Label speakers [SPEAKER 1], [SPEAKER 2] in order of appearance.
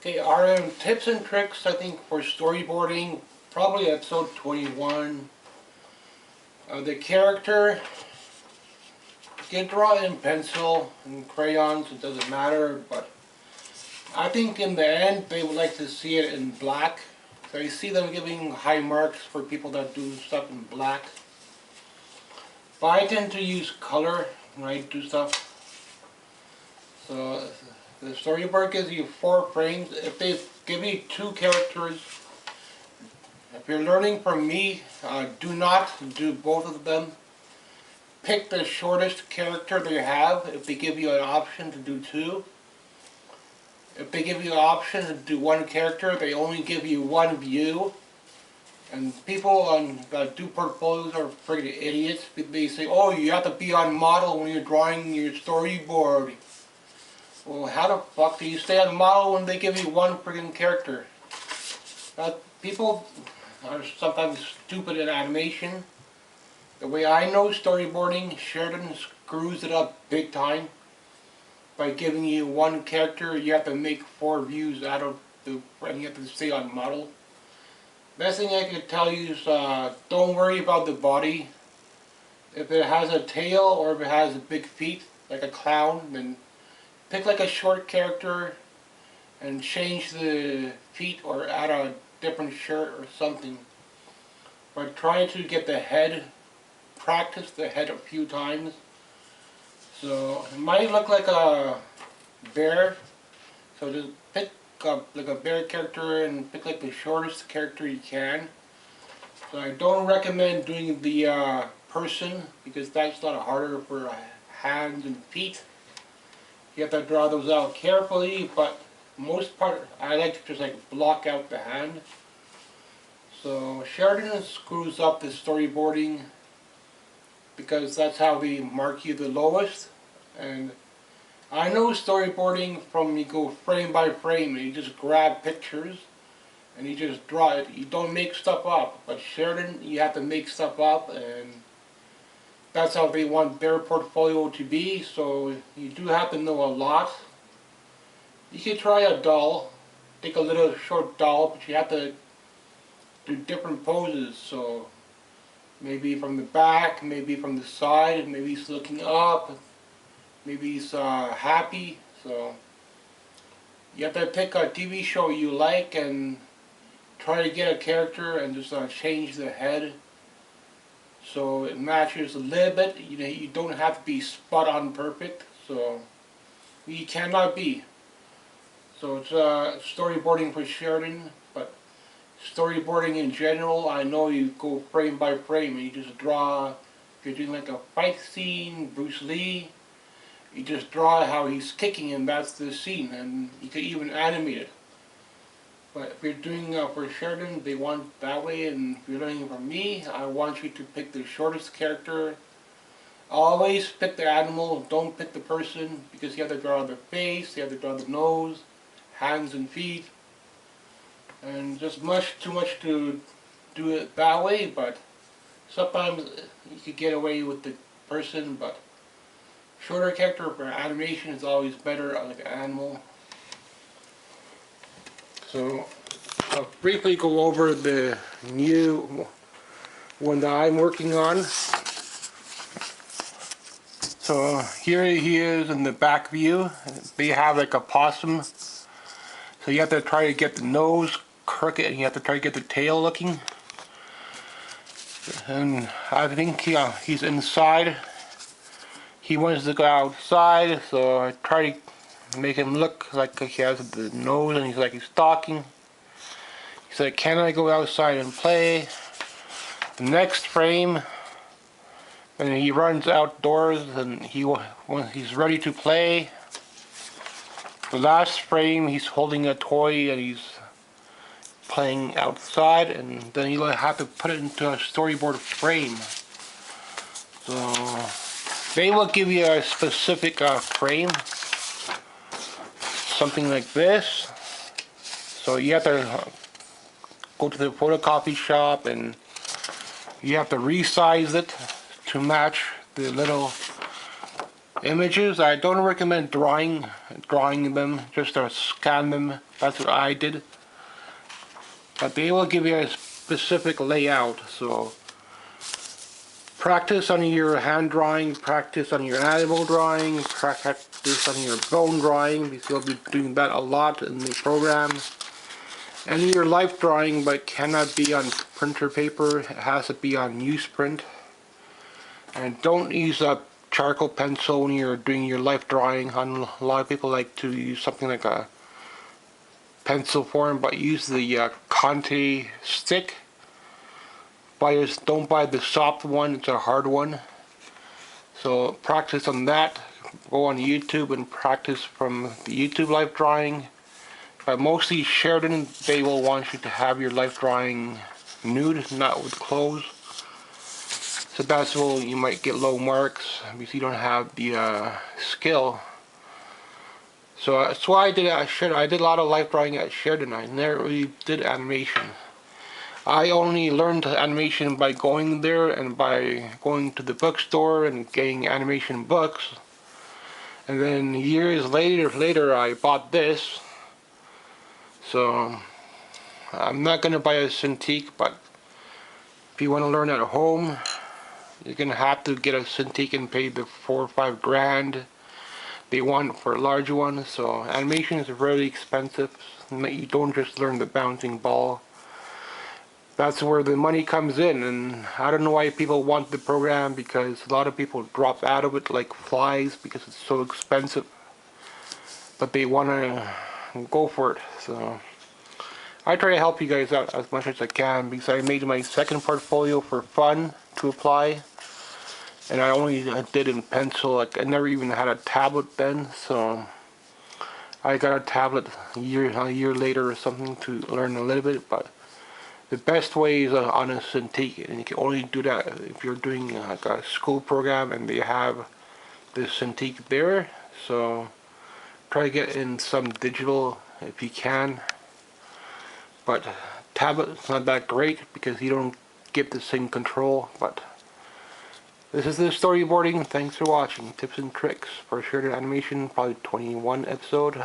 [SPEAKER 1] Okay, our tips and tricks, I think, for storyboarding, probably episode 21. The character, you can draw it in pencil and crayons, it doesn't matter, but I think in the end they would like to see it in black. So you see them giving high marks for people that do stuff in black. But I tend to use color when I do stuff. So the storyboard gives you 4 frames. If they give you 2 characters, if you're learning from me, do not do both of them. Pick the shortest character they have if they give you an option to do 2. If they give you an option to do 1 character, they only give you 1 view. And people that do portfolios are friggin' idiots. They say, oh, you have to be on model when you're drawing your storyboard. Well, how the fuck do you stay on model when they give you 1 friggin' character? People are sometimes stupid in animation. The way I know storyboarding, Sheridan screws it up big time. By giving you 1 character, you have to make 4 views out of and you have to stay on model. Best thing I can tell you is don't worry about the body. If it has a tail or if it has big feet, like a clown, then pick like a short character and change the feet or add a different shirt or something. But try to get the head, practice the head a few times. So it might look like a bear, so just pick up like a bear character and pick like the shortest character you can. So I don't recommend doing the person because that's a lot harder for hands and feet. You have to draw those out carefully, but most part I like to just like block out the hand. So Sheridan screws up the storyboarding because that's how they mark you the lowest. And I know storyboarding from you go frame by frame and you just grab pictures and you just draw it. You don't make stuff up. But Sheridan, you have to make stuff up, and that's how they want their portfolio to be. So you do have to know a lot. You could try a doll, take a little short doll, but you have to do different poses. So maybe from the back, maybe from the side, maybe he's looking up. Maybe he's happy, so you have to pick a TV show you like and try to get a character and just change the head so it matches a little bit. You know, you don't have to be spot on perfect, so you cannot be. So it's storyboarding for Sheridan, but storyboarding in general, I know you go frame by frame and you just draw. If you're doing like a fight scene, Bruce Lee, you just draw how he's kicking and that's the scene, and you can even animate it. But if you're doing for Sheridan, they want that way, and if you're learning from me, I want you to pick the shortest character. Always pick the animal, don't pick the person, because you have to draw the face, you have to draw the nose, hands and feet, and just too much to do it that way, but sometimes you could get away with the person, but shorter character for animation is always better like an animal. So I'll briefly go over the new one that I'm working on. So here he is in the back view. They have like a possum. So you have to try to get the nose crooked and you have to try to get the tail looking. And I think he's inside. He wants to go outside, so I try to make him look like he has the nose and he's like he's talking. He said, can I go outside and play? The next frame, when he runs outdoors and when he's ready to play. The last frame, he's holding a toy and he's playing outside, and then you'll have to put it into a storyboard frame. So they will give you a specific frame, something like this. So you have to go to the photocopy shop and you have to resize it to match the little Images, I don't recommend drawing them, just to scan them. That's what I did. But they will give you a specific layout, so practice on your hand drawing, practice on your animal drawing, practice on your bone drawing, because you'll be doing that a lot in the program. And your life drawing, but cannot be on printer paper, it has to be on newsprint. And don't use a charcoal pencil when you're doing your life drawing. A lot of people like to use something like a pencil form, but use the Conte stick. Don't buy the soft one, it's a hard one. So practice on that. Go on YouTube and practice from the YouTube life drawing. But mostly Sheridan, they will want you to have your life drawing nude, not with clothes. So that's where you might get low marks because you don't have the skill. So that's why I did it at Sheridan. I did a lot of life drawing at Sheridan. I never really did animation. I only learned animation by going there and by going to the bookstore and getting animation books. And then years later I bought this. So I'm not going to buy a Cintiq, but if you want to learn at home, you're going to have to get a Cintiq and pay the $4 or $5 grand they want for a large one. So animation is really expensive. You don't just learn the bouncing ball. That's where the money comes in, and I don't know why people want the program, because a lot of people drop out of it like flies because it's so expensive. But they want to go for it. So I try to help you guys out as much as I can, because I made my second portfolio for fun to apply. And I only did in pencil. Like, I never even had a tablet then, so I got a tablet a year later or something to learn a little bit. But the best way is on a Cintiq, and you can only do that if you're doing like a school program and they have the Cintiq there. So try to get in some digital if you can. But tablet's not that great because you don't get the same control. But this is the storyboarding. Thanks for watching. Tips and tricks for Sheridan Animation, probably 21 episode.